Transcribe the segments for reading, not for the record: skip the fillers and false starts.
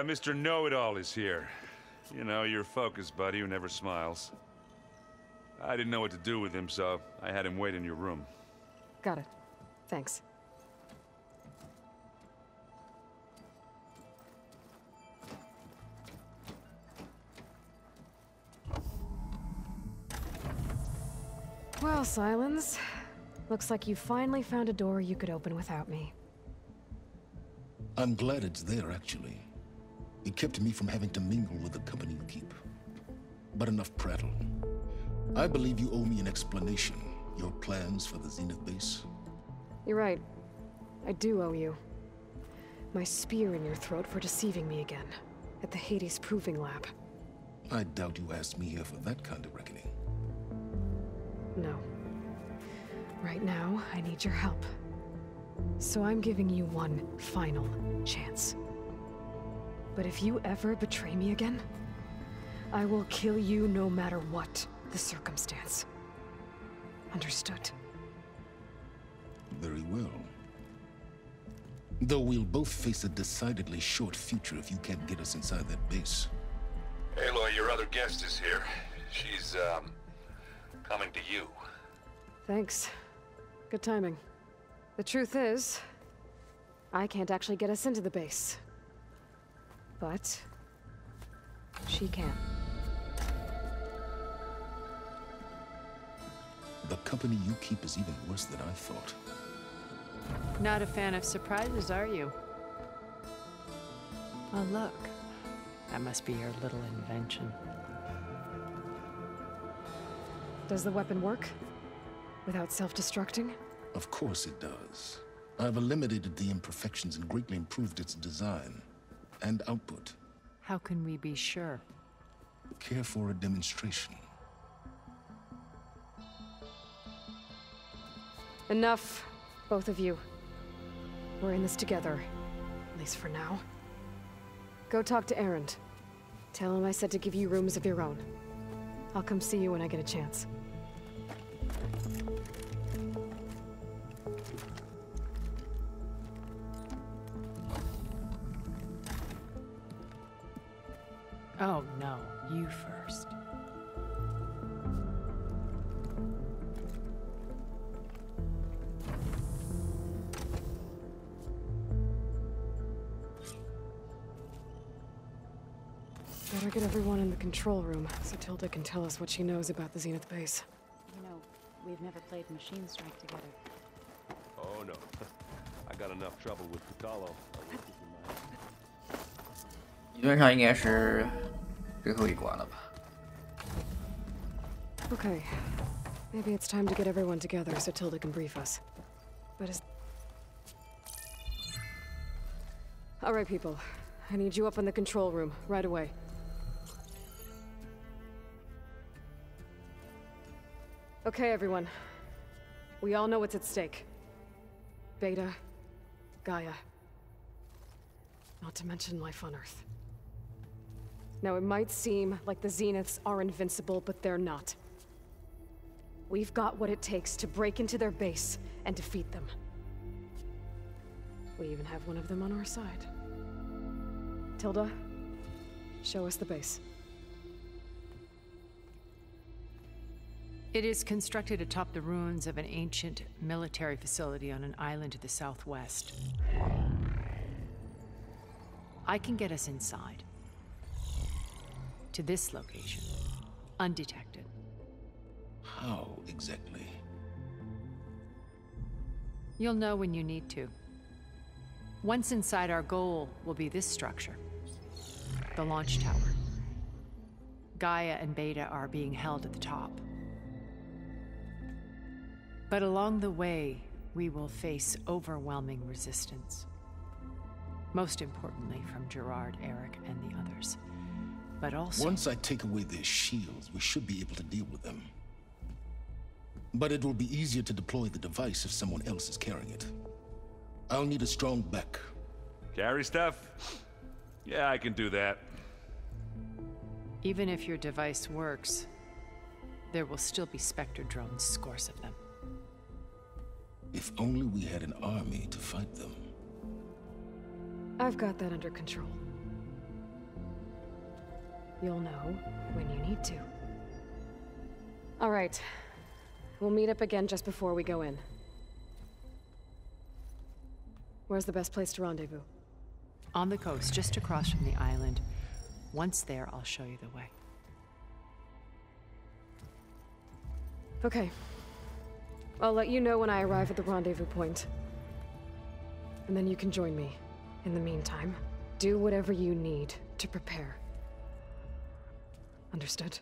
Mr. Know-It-All is here. You know, your focus buddy who never smiles. I didn't know what to do with him, so I had him wait in your room. Got it. Thanks. Well, Silence. Looks like you finally found a door you could open without me. I'm glad it's there, actually. It kept me from having to mingle with the company you keep. But enough prattle. I believe you owe me an explanation. Your plans for the Zenith base? You're right. I do owe you. My spear in your throat for deceiving me again. At the Hades Proving Lab. I doubt you asked me here for that kind of reckoning. No. Right now, I need your help. So I'm giving you one final chance. But if you ever betray me again, I will kill you no matter what the circumstance. Understood? Very well. Though we'll both face a decidedly short future if you can't get us inside that base. Aloy, your other guest is here. She's, coming to you. Thanks. Good timing. The truth is, I can't actually get us into the base. But she can. The company you keep is even worse than I thought. Not a fan of surprises, are you? Oh, look. That must be your little invention. Does the weapon work? Without self-destructing? Of course it does. I've eliminated the imperfections and greatly improved its design and output. How can we be sure? Care for a demonstration? Enough, both of you. We're in this together, at least for now. Go talk to Erend. Tell him I said to give you rooms of your own. I'll come see you when I get a chance. Oh, no. You first. Better get everyone in the control room, so Tilda can tell us what she knows about the Zenith base. You know, we've never played Machine Strike together. Oh no. I got enough trouble with Piccolo. 理论上应该是最后一关了吧。 Okay. Maybe it's time to get everyone together so Tilda can brief us. But is... Alright, people. I need you up in the control room, right away. Okay, everyone. We all know what's at stake. Beta, Gaia. Not to mention life on Earth. Now, it might seem like the Zeniths are invincible, but they're not. We've got what it takes to break into their base and defeat them. We even have one of them on our side. Tilda, show us the base. It is constructed atop the ruins of an ancient military facility on an island to the southwest. I can get us inside. To this location, undetected. How exactly? You'll know when you need to. Once inside, our goal will be this structure. The launch tower. Gaia and Beta are being held at the top. But along the way, we will face overwhelming resistance. Most importantly from Gerard, Eric, and the others. But also... Once I take away their shields, we should be able to deal with them. But it will be easier to deploy the device if someone else is carrying it. I'll need a strong back. Carry stuff? Yeah, I can do that. Even if your device works, there will still be Spectre drones, scores of them. If only we had an army to fight them. I've got that under control. You'll know when you need to. All right. We'll meet up again just before we go in. Where's the best place to rendezvous? On the coast, just across from the island. Once there, I'll show you the way. Okay. I'll let you know when I arrive at the rendezvous point. And then you can join me. In the meantime, do whatever you need to prepare. Understood?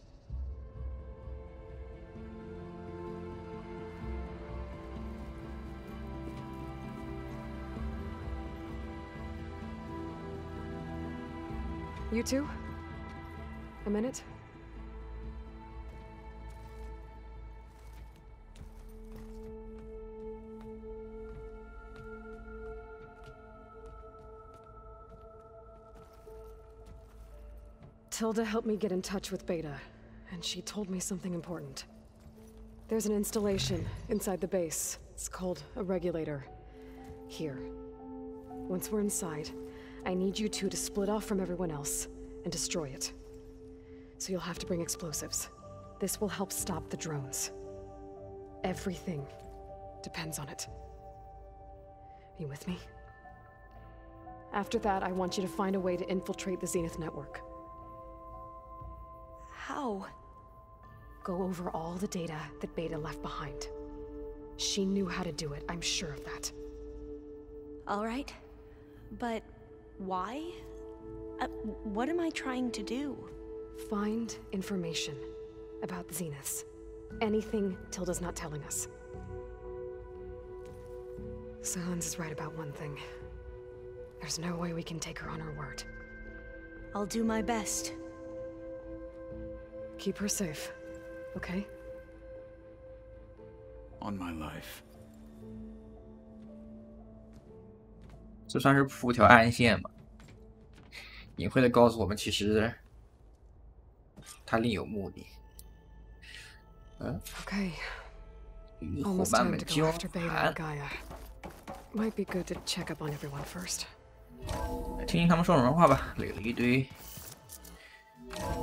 You two? A minute? Tilda helped me get in touch with Beta, and she told me something important. There's an installation inside the base. It's called a regulator. Here. Once we're inside, I need you two to split off from everyone else and destroy it. So you'll have to bring explosives. This will help stop the drones. Everything depends on it. You with me? After that, I want you to find a way to infiltrate the Zenith network. How? Go over all the data that Beta left behind. She knew how to do it, I'm sure of that. All right. But why? What am I trying to do? Find information about the Zeniths. Anything Tilda's not telling us. Silence is right about one thing. There's no way we can take her on her word. I'll do my best. Keep her safe, okay? On my life. 这算是铺条暗线吧，隐晦的告诉我们，其实他另有目的。Okay. 与伙 Almost 伴 time 们 to go 交 after Beta 谈 and，Gaia. Might be good to check up on everyone first. 听听他们说什么话吧。垒了一堆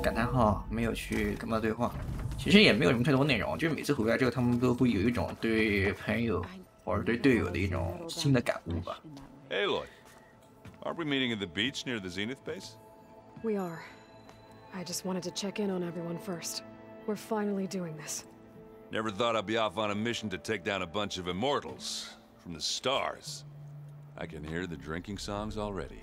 感叹号，没有去跟他们对话。其实也没有什么太多内容，就是每次回来之后，他们都会有一种对朋友或者对队友的一种新的感悟吧。Aloy, aren't we meeting at the beach near the Zenith base? We are. I just wanted to check in on everyone first. We're finally doing this. Never thought I'd be off on a mission to take down a bunch of immortals from the stars. I can hear the drinking songs already.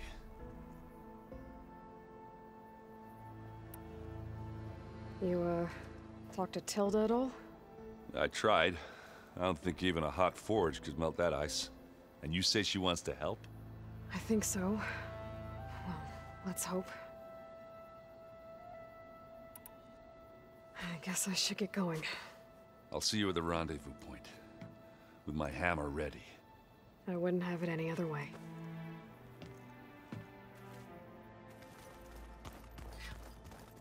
You, talked to Tilda at all? I tried. I don't think even a hot forge could melt that ice. And you say she wants to help? I think so. Well, let's hope. I guess I should get going. I'll see you at the rendezvous point. With my hammer ready. I wouldn't have it any other way.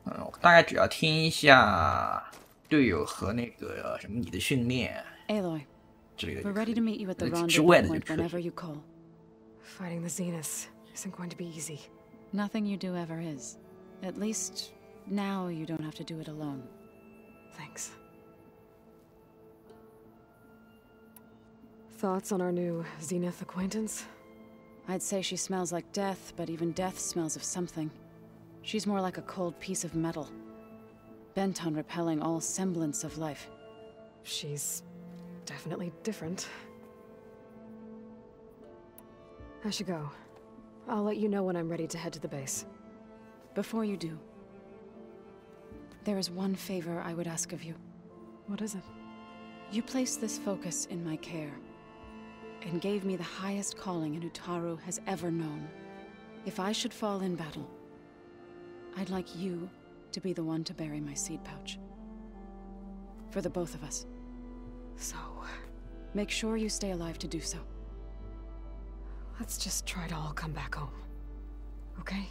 我大概只要听一下队友和那个什么你的训练 Aloy, 之类的 we're ready to meet you at the 之 rendezvous 外的就 point 可以。 whenever you call. Fighting the Zeniths isn't going to be easy. Nothing you do ever is. At least, now you don't have to do it alone. Thanks. Thoughts on our new Zenith acquaintance? I'd say she smells like death, but even death smells of something. She's more like a cold piece of metal, bent on repelling all semblance of life. She's definitely different. I should go. I'll let you know when I'm ready to head to the base. Before you do, there is one favor I would ask of you. What is it? You placed this focus in my care, and gave me the highest calling an Utaru has ever known. If I should fall in battle, I'd like you to be the one to bury my seed pouch. For the both of us. So, Make sure you stay alive to do so. let's just try to all come back home. Okay?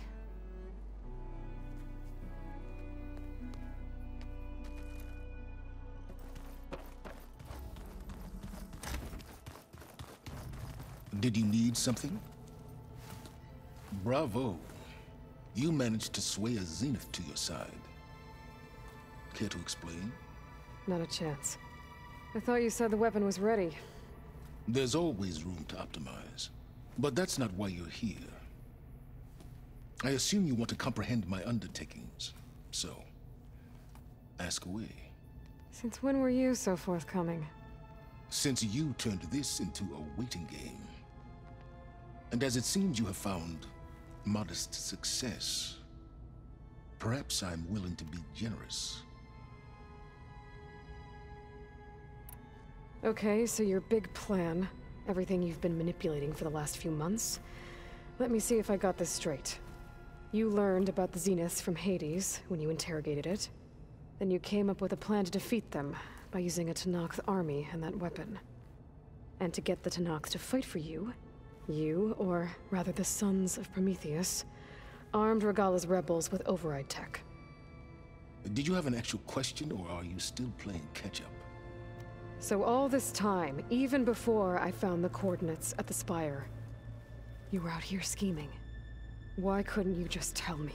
Did you need something? Bravo. You managed to sway a Zenith to your side. Care to explain? Not a chance. I thought you said the weapon was ready. There's always room to optimize. But that's not why you're here. I assume you want to comprehend my undertakings. So, ask away. Since when were you so forthcoming? Since you turned this into a waiting game. And as it seems you have found modest success, perhaps I'm willing to be generous. Okay, so your big plan, everything you've been manipulating for the last few months. Let me see if I got this straight. You learned about the Zeniths from Hades when you interrogated it. Then you came up with a plan to defeat them by using a Tenakth army and that weapon. And to get the Tenakth to fight for you, or rather the Sons of Prometheus, armed Regalla's rebels with override tech. Did you have an actual question, or are you still playing catch-up? So all this time, even before I found the coordinates at the Spire, you were out here scheming. Why couldn't you just tell me?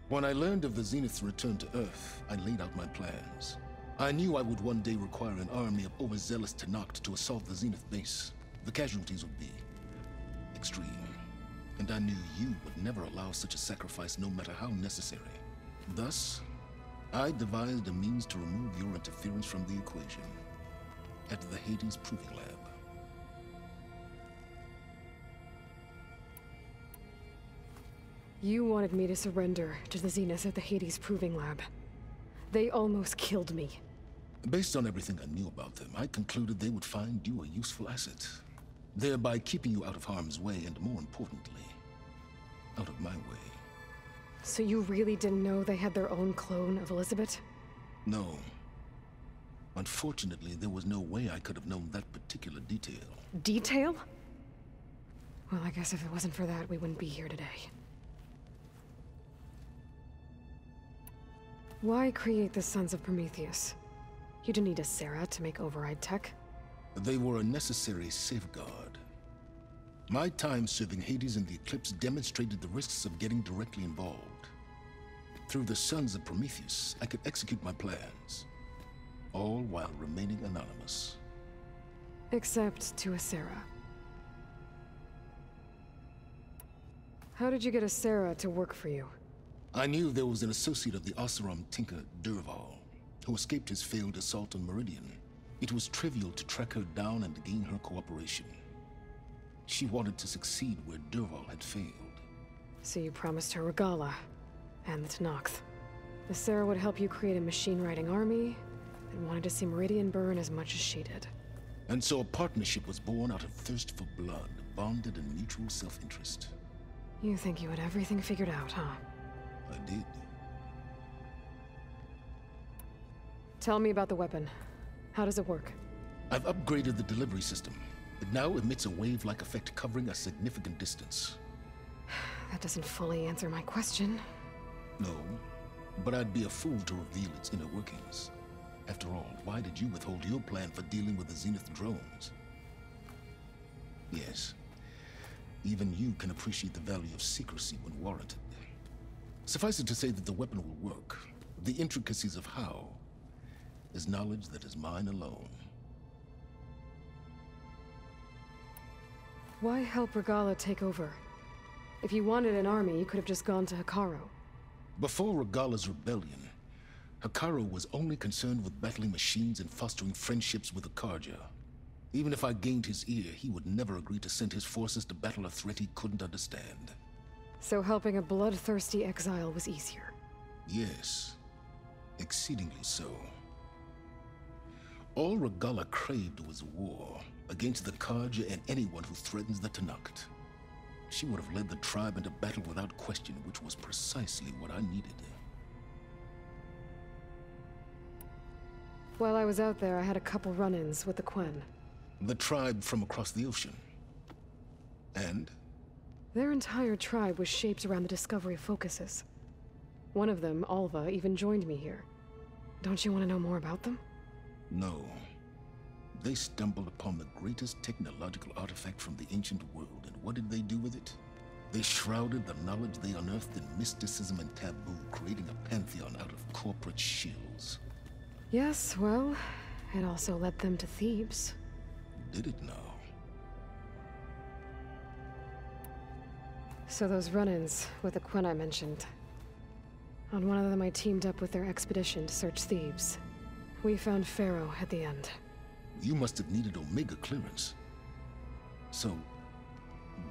When I learned of the Zenith's return to Earth, I laid out my plans. I knew I would one day require an army of overzealous Tenakth to assault the Zenith base. The casualties would be extreme. And I knew you would never allow such a sacrifice, no matter how necessary. Thus, I devised a means to remove your interference from the equation at the Hades Proving Lab. You wanted me to surrender to the Zeniths at the Hades Proving Lab. They almost killed me. Based on everything I knew about them, I concluded they would find you a useful asset, thereby keeping you out of harm's way and, more importantly, out of my way. So you really didn't know they had their own clone of Elizabeth? No. Unfortunately, there was no way I could have known that particular detail. Detail? Well, I guess if it wasn't for that, we wouldn't be here today. Why create the Sons of Prometheus? You didn't need a Sarah to make override tech. They were a necessary safeguard. My time serving Hades and the Eclipse demonstrated the risks of getting directly involved. Through the Sons of Prometheus, I could execute my plans, all while remaining anonymous. Except to a Sarah. How did you get a Sarah to work for you? I knew there was an associate of the Oseram tinker, Durval, who escaped his failed assault on Meridian. It was trivial to track her down and gain her cooperation. She wanted to succeed where Durval had failed. So you promised her Regalla, and the Tenakth. The Sarah would help you create a machine-riding army, and wanted to see Meridian burn as much as she did. And so a partnership was born out of thirst for blood, bonded in mutual self-interest. You think you had everything figured out, huh? I did. Tell me about the weapon. How does it work? I've upgraded the delivery system. It now emits a wave-like effect covering a significant distance. That doesn't fully answer my question. No, but I'd be a fool to reveal its inner workings. After all, why did you withhold your plan for dealing with the Zenith drones? Yes, even you can appreciate the value of secrecy when warranted. Suffice it to say that the weapon will work. The intricacies of how is knowledge that is mine alone. Why help Regalla take over? If you wanted an army, you could have just gone to Hekarro. Before Regalla's rebellion, Hekarro was only concerned with battling machines and fostering friendships with the Karja. Even if I gained his ear, he would never agree to send his forces to battle a threat he couldn't understand. So helping a bloodthirsty exile was easier? Yes, exceedingly so. All Regalla craved was war against the Karja and anyone who threatens the Tenakth. She would have led the tribe into battle without question, which was precisely what I needed. While I was out there, I had a couple run-ins with the Quen. The tribe from across the ocean. And? Their entire tribe was shaped around the discovery of focuses. One of them, Alva, even joined me here. Don't you want to know more about them? No. They stumbled upon the greatest technological artifact from the ancient world, and what did they do with it? They shrouded the knowledge they unearthed in mysticism and taboo, creating a pantheon out of corporate shills. Yes, well, it also led them to Thebes. Did it now? So those run-ins with the Quen I mentioned. On one of them I teamed up with their expedition to search Thebes. We found Pharaoh at the end. You must have needed Omega clearance. So,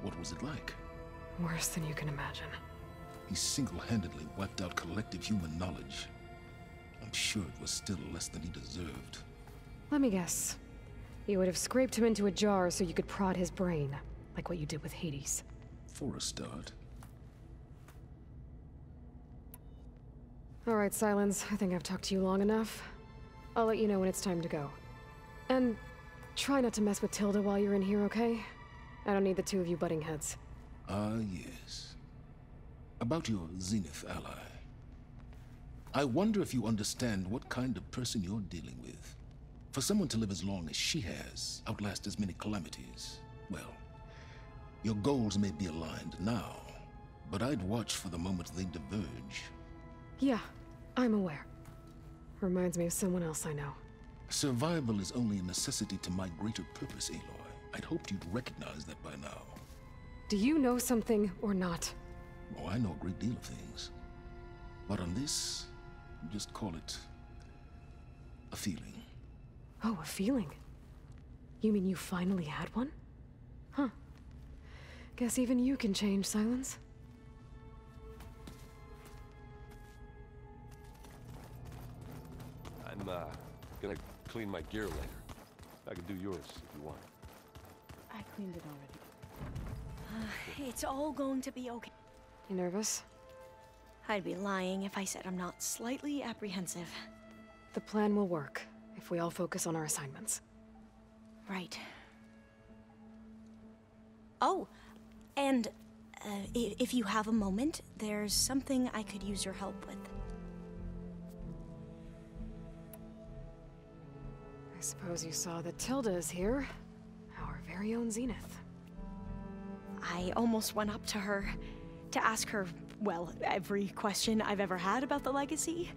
what was it like? Worse than you can imagine. He single-handedly wiped out collective human knowledge. I'm sure it was still less than he deserved. Let me guess. You would have scraped him into a jar so you could prod his brain, like what you did with Hades. For a start. All right, Silence. I think I've talked to you long enough. I'll let you know when it's time to go. And try not to mess with Tilda while you're in here, okay? I don't need the two of you butting heads. Ah, yes. About your Zenith ally. I wonder if you understand what kind of person you're dealing with. For someone to live as long as she has, outlast as many calamities, well, your goals may be aligned now, but I'd watch for the moment they diverge. Yeah, I'm aware. Reminds me of someone else I know. Survival is only a necessity to my greater purpose, Aloy. I'd hoped you'd recognize that by now. Do you know something or not? Oh, I know a great deal of things. But on this, just call it a feeling. Oh, a feeling? You mean you finally had one? Huh. Guess even you can change, Silence. I'm, gonna clean my gear later. I can do yours if you want. I cleaned it already. It's all going to be okay. You nervous? I'd be lying if I said I'm not slightly apprehensive. The plan will work, if we all focus on our assignments. Right. Oh, and if you have a moment, there's something I could use your help with. I suppose you saw that Tilda is here. Our very own Zenith. I almost went up to her to ask her, well, every question I've ever had about the legacy.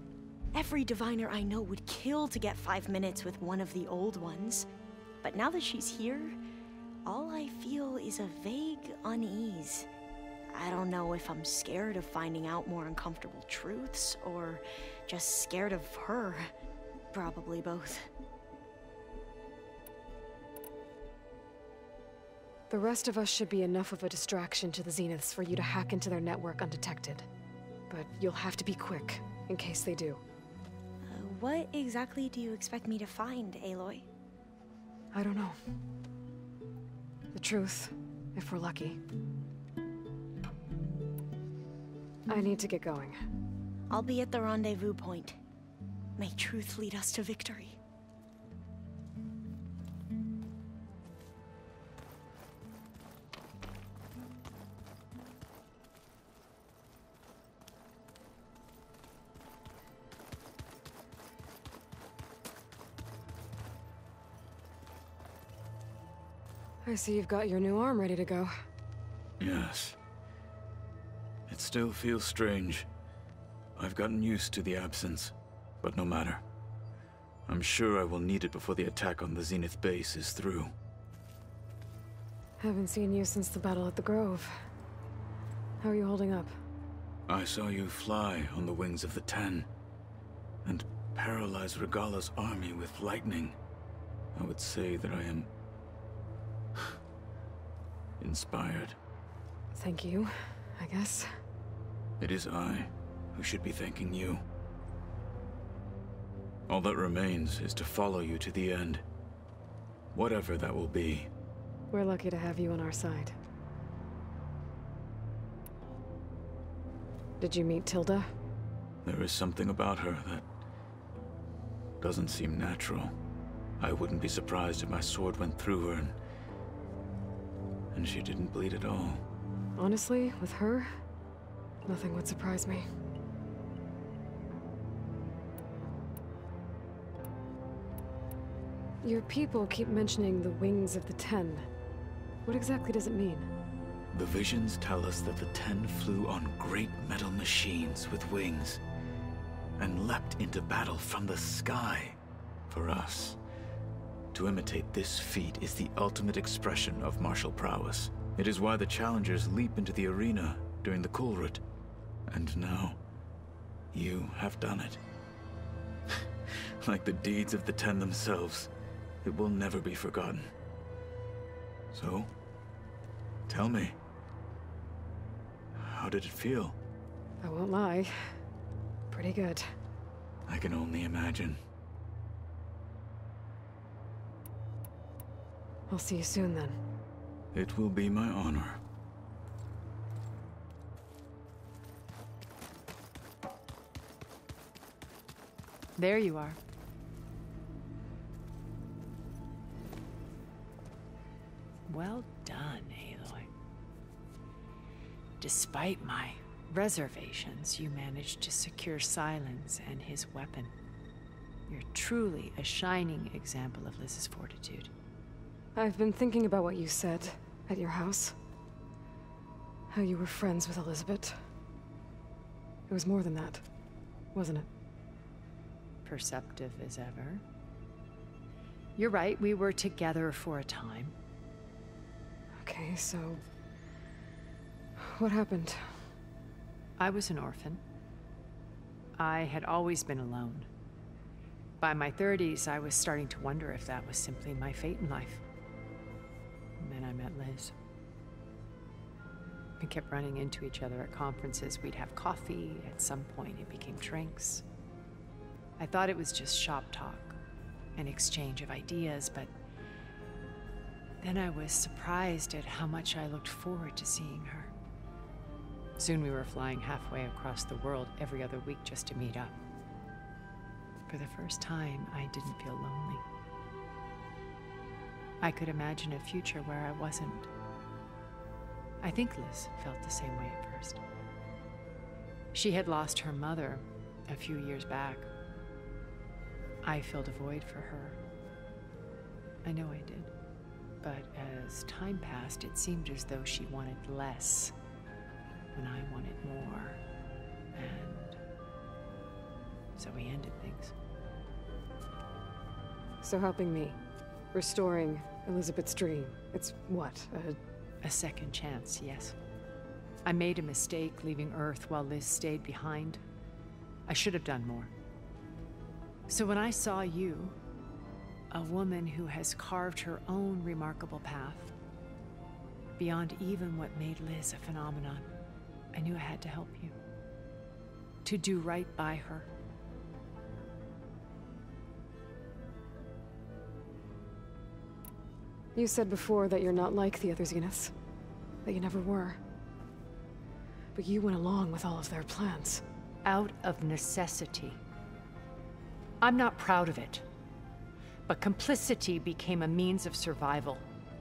Every diviner I know would kill to get 5 minutes with one of the old ones. But now that she's here, all I feel is a vague unease. I don't know if I'm scared of finding out more uncomfortable truths, or just scared of her. Probably both. The rest of us should be enough of a distraction to the Zeniths for you to hack into their network undetected. But you'll have to be quick, in case they do. What exactly do you expect me to find, Aloy? I don't know. The truth, if we're lucky. I need to get going. I'll be at the rendezvous point. May truth lead us to victory. I see you've got your new arm ready to go. Yes. It still feels strange. I've gotten used to the absence, but no matter. I'm sure I will need it before the attack on the Zenith base is through. Haven't seen you since the battle at the Grove. How are you holding up? I saw you fly on the wings of the Ten, and paralyze Regala's army with lightning. I would say that I am inspired. Thank you, I guess. It is I who should be thanking you. All that remains is to follow you to the end. Whatever that will be. We're lucky to have you on our side. Did you meet Tilda? There is something about her that doesn't seem natural. I wouldn't be surprised if my sword went through her and she didn't bleed at all. Honestly, with her, nothing would surprise me. Your people keep mentioning the wings of the Ten. What exactly does it mean? The visions tell us that the Ten flew on great metal machines with wings and leapt into battle from the sky. For us, to imitate this feat is the ultimate expression of martial prowess. It is why the challengers leap into the arena during the Kulrut. And now, you have done it. Like the deeds of the Ten themselves, it will never be forgotten. So, tell me, how did it feel? I won't lie. Pretty good. I can only imagine. I'll see you soon then. It will be my honor. There you are. Well done, Aloy. Despite my reservations, you managed to secure Silence and his weapon. You're truly a shining example of Liz's fortitude. I've been thinking about what you said at your house. How you were friends with Elizabeth. It was more than that, wasn't it? Perceptive as ever. You're right, we were together for a time. Okay, so... what happened? I was an orphan. I had always been alone. By my 30s, I was starting to wonder if that was simply my fate in life. And then I met Liz. We kept running into each other at conferences. We'd have coffee. At some point, it became drinks. I thought it was just shop talk, an exchange of ideas, but then I was surprised at how much I looked forward to seeing her. Soon we were flying halfway across the world every other week just to meet up. For the first time, I didn't feel lonely. I could imagine a future where I wasn't. I think Liz felt the same way at first. She had lost her mother a few years back. I filled a void for her. I know I did. But as time passed, it seemed as though she wanted less, when I wanted more. And so we ended things. So helping me, restoring Elizabeth's dream, it's what, a second chance, yes. I made a mistake leaving Earth while Liz stayed behind. I should have done more. So when I saw you, a woman who has carved her own remarkable path, beyond even what made Liz a phenomenon, I knew I had to help you. To do right by her. You said before that you're not like the other Zeniths. That you never were. But you went along with all of their plans. Out of necessity. I'm not proud of it. But complicity became a means of survival,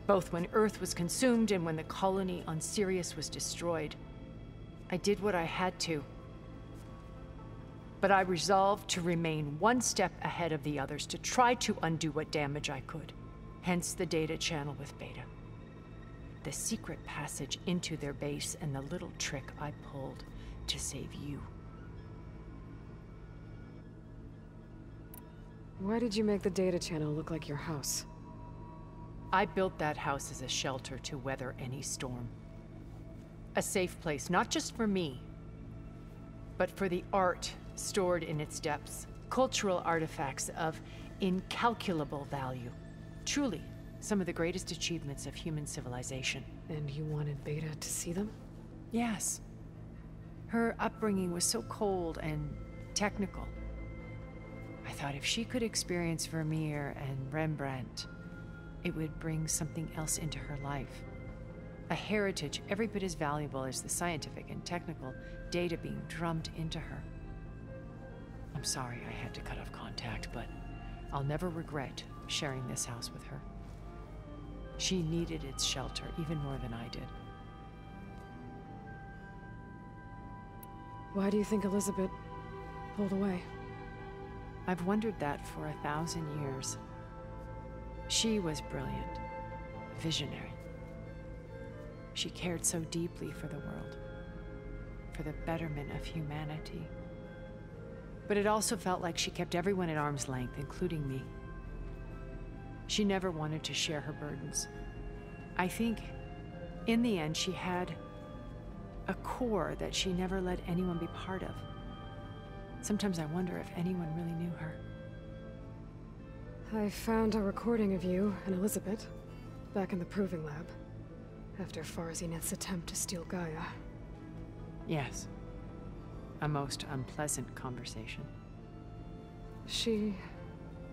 both when Earth was consumed and when the colony on Sirius was destroyed. I did what I had to. But I resolved to remain one step ahead of the others, to try to undo what damage I could. Hence the data channel with Beta. The secret passage into their base and the little trick I pulled to save you. Why did you make the data channel look like your house? I built that house as a shelter to weather any storm. A safe place, not just for me, but for the art stored in its depths. Cultural artifacts of incalculable value. Truly, some of the greatest achievements of human civilization. And you wanted Beta to see them? Yes. Her upbringing was so cold and technical. I thought if she could experience Vermeer and Rembrandt, it would bring something else into her life. A heritage every bit as valuable as the scientific and technical data being drummed into her. I'm sorry I had to cut off contact, but I'll never regret sharing this house with her. She needed its shelter even more than I did. Why do you think Elizabeth pulled away? I've wondered that for 1,000 years. She was brilliant, visionary. She cared so deeply for the world, for the betterment of humanity. But it also felt like she kept everyone at arm's length, including me. She never wanted to share her burdens. I think, in the end, she had a core that she never let anyone be part of. Sometimes I wonder if anyone really knew her. I found a recording of you and Elizabeth back in the proving lab after Farzineth's attempt to steal Gaia. Yes. A most unpleasant conversation. She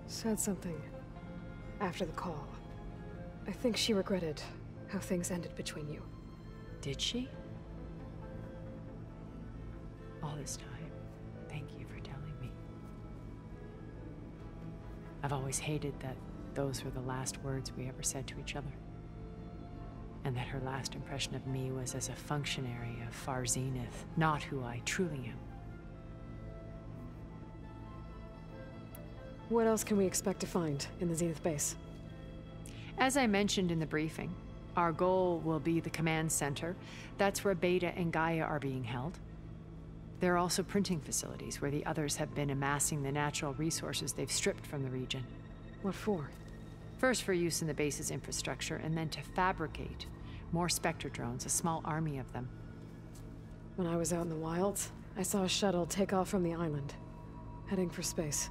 said something after the call. I think she regretted how things ended between you. Did she? All this time, thank you for telling me. I've always hated that those were the last words we ever said to each other. And that her last impression of me was as a functionary of Far Zenith, not who I truly am. What else can we expect to find in the Zenith base? As I mentioned in the briefing, our goal will be the command center. That's where Beta and Gaia are being held. There are also printing facilities where the others have been amassing the natural resources they've stripped from the region. What for? First for use in the base's infrastructure, and then to fabricate more Spectre drones, a small army of them. When I was out in the wilds, I saw a shuttle take off from the island, heading for space.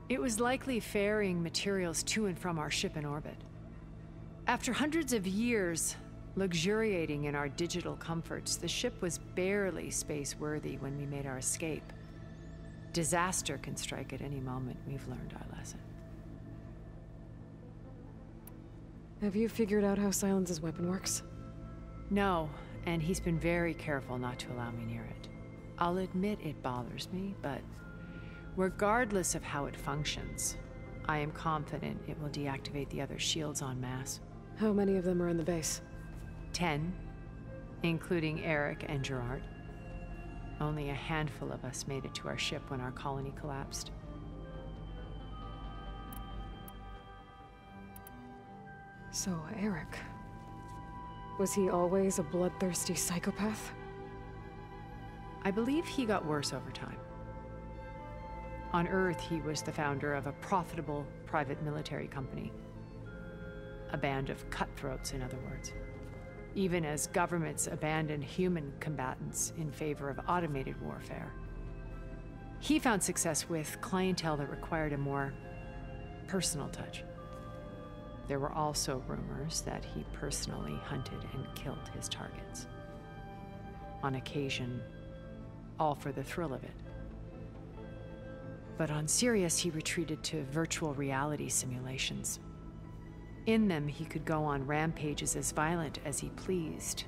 It was likely ferrying materials to and from our ship in orbit. After hundreds of years luxuriating in our digital comforts, the ship was barely space-worthy when we made our escape. Disaster can strike at any moment. We've learned our lesson. Have you figured out how Silence's weapon works? No, and he's been very careful not to allow me near it. I'll admit it bothers me, but regardless of how it functions, I am confident it will deactivate the other shields en masse. How many of them are in the base? 10, including Eric and Gerard. Only a handful of us made it to our ship when our colony collapsed. So, Eric... was he always a bloodthirsty psychopath? I believe he got worse over time. On Earth, he was the founder of a profitable private military company. A band of cutthroats, in other words. Even as governments abandoned human combatants in favor of automated warfare. He found success with clientele that required a more personal touch. There were also rumors that he personally hunted and killed his targets. On occasion, all for the thrill of it. But on Sirius, he retreated to virtual reality simulations. In them, he could go on rampages as violent as he pleased,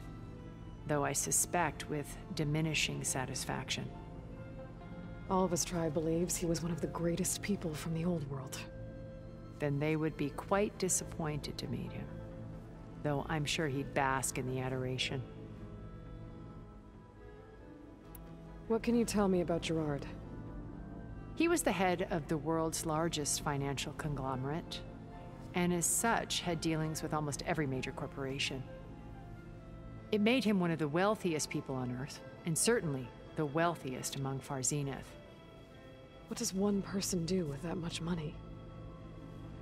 though I suspect with diminishing satisfaction. All of his tribe believes he was one of the greatest people from the old world. Then they would be quite disappointed to meet him, though I'm sure he'd bask in the adoration. What can you tell me about Gerard? He was the head of the world's largest financial conglomerate, and as such had dealings with almost every major corporation. It made him one of the wealthiest people on Earth, and certainly the wealthiest among Far Zenith. What does one person do with that much money?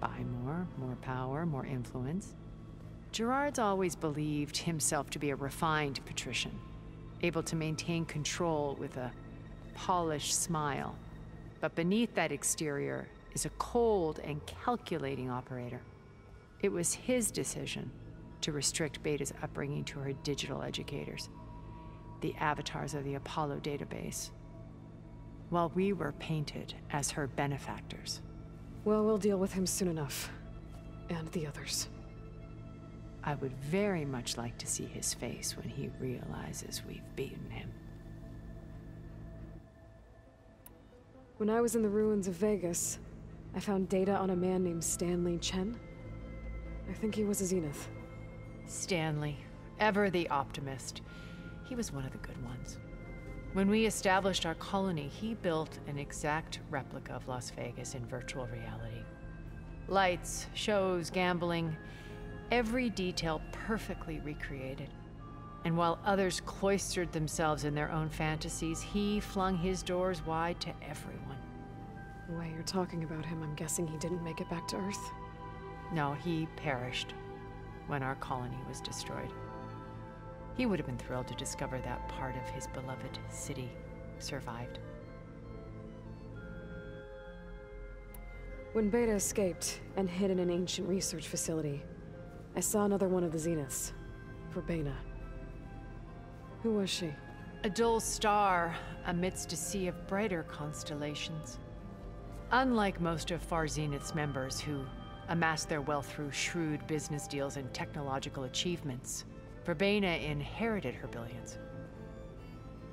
Buy more power, more influence. Gerard's always believed himself to be a refined patrician, able to maintain control with a polished smile. But beneath that exterior is a cold and calculating operator. It was his decision to restrict Beta's upbringing to her digital educators, the avatars of the Apollo database, while we were painted as her benefactors. Well, we'll deal with him soon enough. And the others. I would very much like to see his face when he realizes we've beaten him. When I was in the ruins of Vegas, I found data on a man named Stanley Chen. I think he was a Zenith. Stanley, ever the optimist. He was one of the good ones. When we established our colony, he built an exact replica of Las Vegas in virtual reality. Lights, shows, gambling, every detail perfectly recreated. And while others cloistered themselves in their own fantasies, he flung his doors wide to everyone. The way you're talking about him, I'm guessing he didn't make it back to Earth? No, he perished when our colony was destroyed. He would have been thrilled to discover that part of his beloved city survived. When Beta escaped and hid in an ancient research facility, I saw another one of the Zeniths. Verbena. Who was she? A dull star amidst a sea of brighter constellations. Unlike most of Far Zenith's members who amassed their wealth through shrewd business deals and technological achievements, Verbena inherited her billions.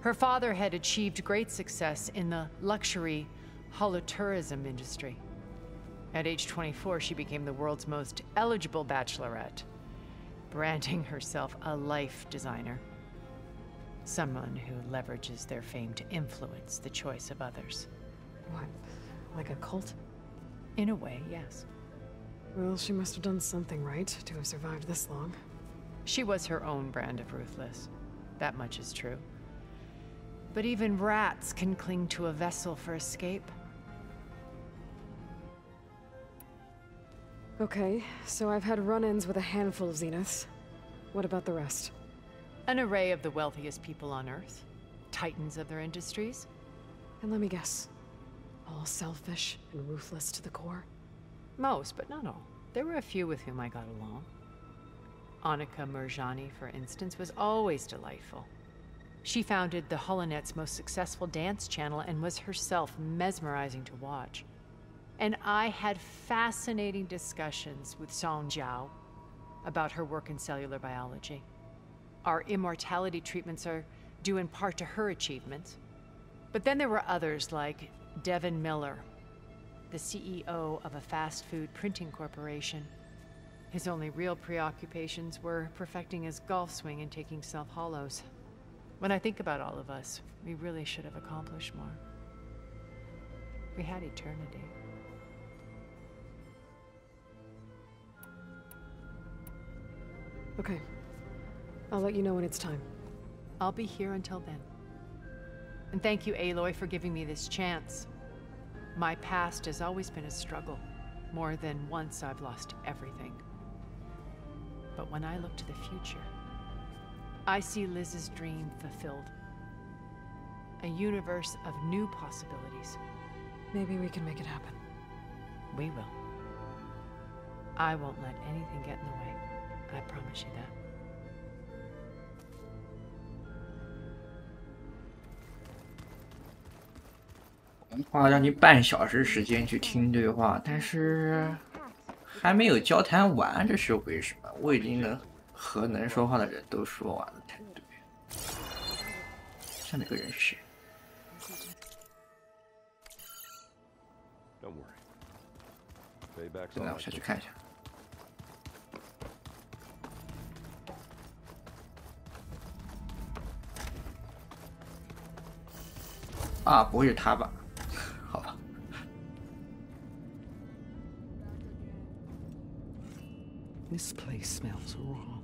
Her father had achieved great success in the luxury holotourism industry. At age 24, she became the world's most eligible bachelorette, branding herself a life designer. Someone who leverages their fame to influence the choice of others. What? Like a cult? In a way, yes. Well, she must have done something right to have survived this long. She was her own brand of ruthless. That much is true. But even rats can cling to a vessel for escape. Okay, so I've had run-ins with a handful of Zeniths. What about the rest? An array of the wealthiest people on Earth. Titans of their industries. And let me guess. All selfish and ruthless to the core? Most, but not all. There were a few with whom I got along. Annika Murjani, for instance, was always delightful. She founded the Holonet's most successful dance channel and was herself mesmerizing to watch. And I had fascinating discussions with Song Jiao about her work in cellular biology. Our immortality treatments are due in part to her achievements. But then there were others like Devin Miller, the CEO of a fast food printing corporation. His only real preoccupations were perfecting his golf swing and taking self-hollows. When I think about all of us, we really should have accomplished more. We had eternity. Okay. I'll let you know when it's time. I'll be here until then. And thank you, Aloy, for giving me this chance. My past has always been a struggle. More than once I've lost everything. But when I look to the future, I see Liz's dream fulfilled. A universe of new possibilities. Maybe we can make it happen. We will. I won't let anything get in the way. I promise you that. 花了将近半小时时间去听对话，但是还没有交谈完，这是为什么？我已经和能说话的人都说完了才对。像那个人是谁？等等，我下去看一下。啊，不会是他吧？ This place smells wrong.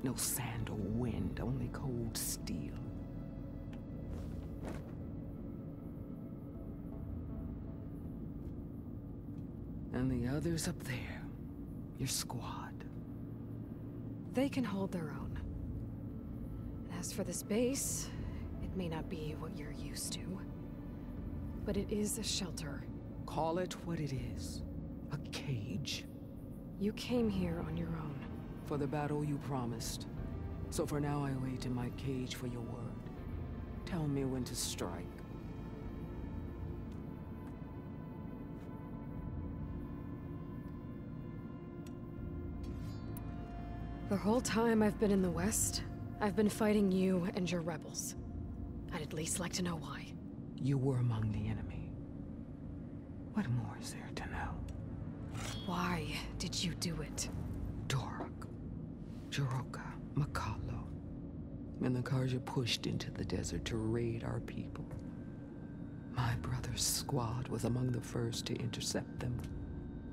No sand or wind, only cold steel. And the others up there, your squad. They can hold their own. And as for this base, it may not be what you're used to. But it is a shelter. Call it what it is. A cage. You came here on your own. For the battle you promised. So for now I wait in my cage for your word. Tell me when to strike. The whole time I've been in the West, I've been fighting you and your rebels. I'd at least like to know why. You were among the enemy. What more is there to know? Why did you do it? Dorok, Jiroka, Makalo. And the Karja pushed into the desert to raid our people. My brother's squad was among the first to intercept them.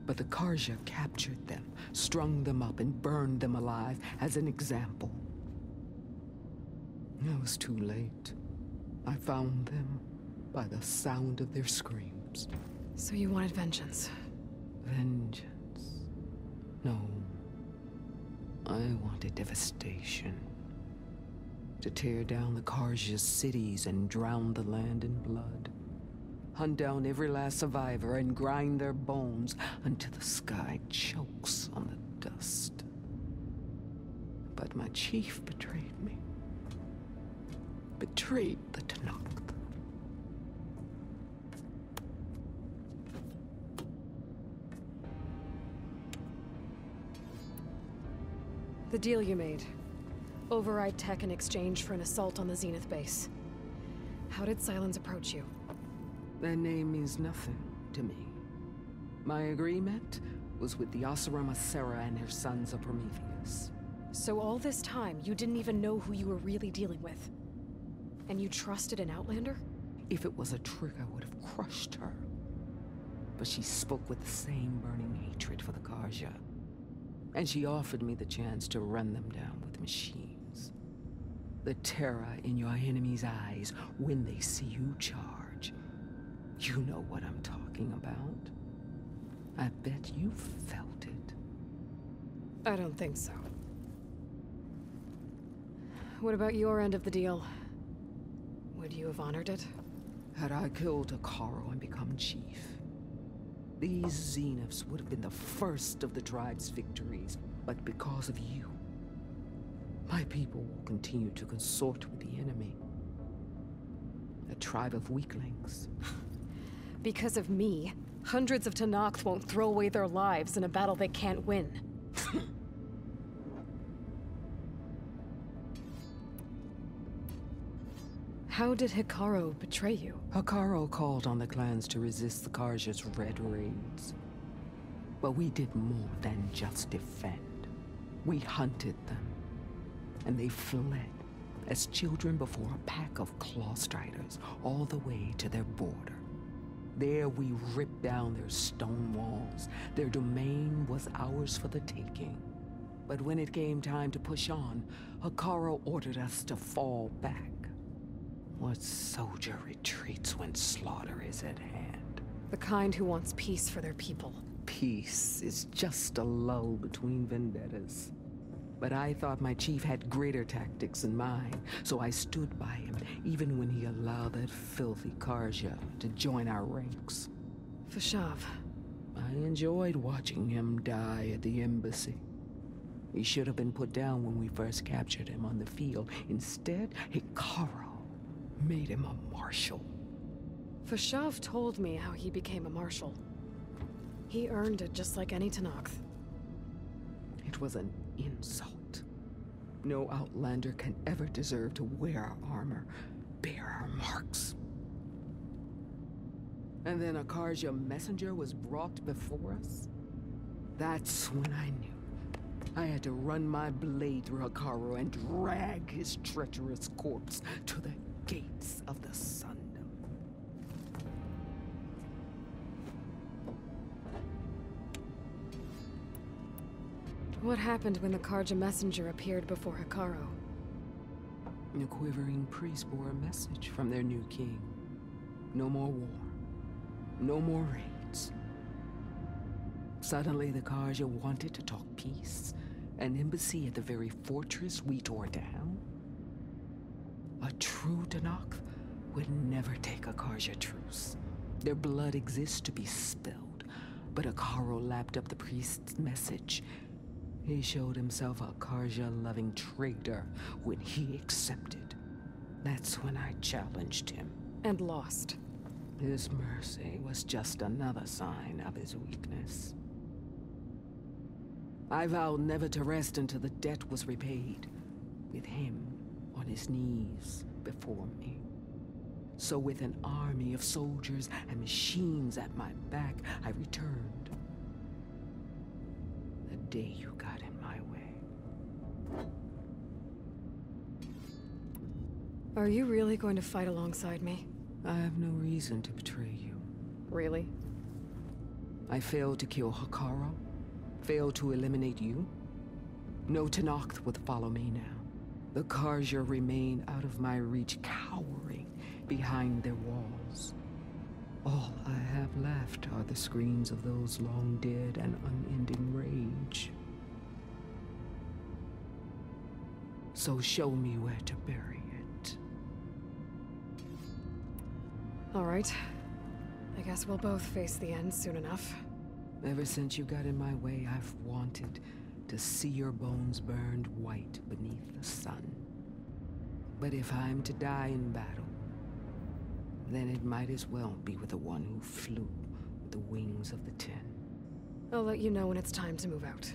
But the Karja captured them, strung them up, and burned them alive as an example. It was too late. I found them by the sound of their screams. So you wanted vengeance? Vengeance? No. I wanted devastation. To tear down the Karja's cities and drown the land in blood. Hunt down every last survivor and grind their bones until the sky chokes on the dust. But my chief betrayed me. Betrayed the Tanakh. The deal you made. Override tech in exchange for an assault on the Zenith base. How did Silence approach you? That name means nothing to me. My agreement was with the Asarama Sera and her sons of Prometheus. So all this time, you didn't even know who you were really dealing with? And you trusted an Outlander? If it was a trick, I would have crushed her. But she spoke with the same burning hatred for the Karja. And she offered me the chance to run them down with machines. The terror in your enemy's eyes when they see you charge. You know what I'm talking about. I bet you felt it. I don't think so. What about your end of the deal? Would you have honored it? Had I killed Hekarro and become chief, these Zeniths would have been the first of the tribe's victories. But because of you, my people will continue to consort with the enemy. A tribe of weaklings. Because of me, hundreds of Tanakh won't throw away their lives in a battle they can't win. How did Hekarro betray you? Hekarro called on the clans to resist the Karja's red raids. But we did more than just defend. We hunted them, and they fled as children before a pack of claw striders all the way to their border. There we ripped down their stone walls. Their domain was ours for the taking. But when it came time to push on, Hekarro ordered us to fall back. What soldier retreats when slaughter is at hand? The kind who wants peace for their people. Peace is just a lull between vendettas. But I thought my chief had greater tactics in mind, so I stood by him, even when he allowed that filthy Karja to join our ranks. Fashav. I enjoyed watching him die at the embassy. He should have been put down when we first captured him on the field. Instead, Hekarro made him a marshal. Fashav told me how he became a marshal. He earned it just like any Tanakh. It was an insult. No Outlander can ever deserve to wear our armor, bear our marks. And then a Karja messenger was brought before us? That's when I knew. I had to run my blade through Hekarro and drag his treacherous corpse to the gates of the Sundom. What happened when the Karja messenger appeared before Hekarro? The quivering priest bore a message from their new king. No more war. No more raids. Suddenly the Karja wanted to talk peace. An embassy at the very fortress we tore down? A true Tanakh would never take a Karja truce. Their blood exists to be spilled, but Hekarro lapped up the priest's message. He showed himself a Karja-loving traitor when he accepted. That's when I challenged him. And lost. His mercy was just another sign of his weakness. I vowed never to rest until the debt was repaid, with him on his knees before me. So with an army of soldiers and machines at my back, I returned. The day you got in my way. Are you really going to fight alongside me? I have no reason to betray you. Really? I failed to kill Hekarro, failed to eliminate you. No Tanakh would follow me now. The Karja remain out of my reach, cowering behind their walls. All I have left are the screams of those long dead and unending rage. So show me where to bury it. All right. I guess we'll both face the end soon enough. Ever since you got in my way, I've wanted to see your bones burned white beneath the sun. But if I'm to die in battle, then it might as well be with the one who flew with the wings of the 10. I'll let you know when it's time to move out.